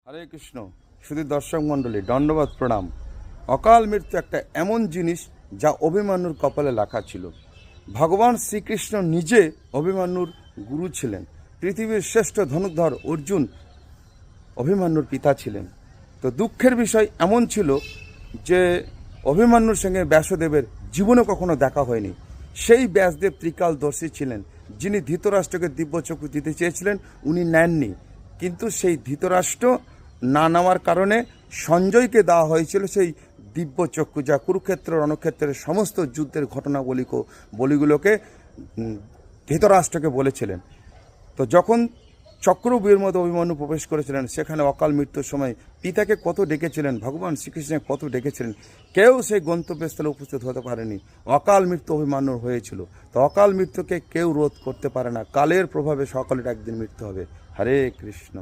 হরে কৃষ্ণ। শুধু দর্শক মণ্ডলী, দণ্ডবাদ প্রণাম। অকাল মৃত্যু একটা এমন জিনিস যা অভিমন্যুর কপালে লেখা ছিল। ভগবান শ্রীকৃষ্ণ নিজে অভিমন্যুর গুরু ছিলেন। পৃথিবীর শ্রেষ্ঠ ধনুর্ধর অর্জুন অভিমন্যুর পিতা ছিলেন। তো দুঃখের বিষয় এমন ছিল যে অভিমন্যুর সঙ্গে ব্যাসদেবের জীবনে কখনো দেখা হয়নি। সেই ব্যাসদেব ত্রিকালদর্শী ছিলেন, যিনি ধৃতরাষ্ট্রকে দিব্যচক্ষু দিতে চেয়েছিলেন, উনি নেননি। কিন্তু সেই ধৃতরাষ্ট্র না নেওয়ার কারণে সঞ্জয়কে দেওয়া হয়েছিল সেই দিব্যচক্ষু, যা কুরুক্ষেত্র রণক্ষেত্রের সমস্ত যুদ্ধের বলিগুলোকে ধৃতরাষ্ট্রকে বলেছিলেন। তো যখন চক্রব্যূহের মধ্যে অভিমন্যু প্রবেশ করেছিলেন, সেখানে অকাল মৃত্যুর সময় পিতাকে কত ডেকেছিলেন, ভগবান শ্রীকৃষ্ণকে কত ডেকেছিলেন, কেউ সেই গন্তব্যস্থলে উপস্থিত হতে পারেনি। অকাল মৃত্যু অভিমন্যুর হয়েছিল। তো অকাল মৃত্যুকে কেউ রোধ করতে পারে না। কালের প্রভাবে সকলের একদিন মৃত্যু হবে। হরে কৃষ্ণ।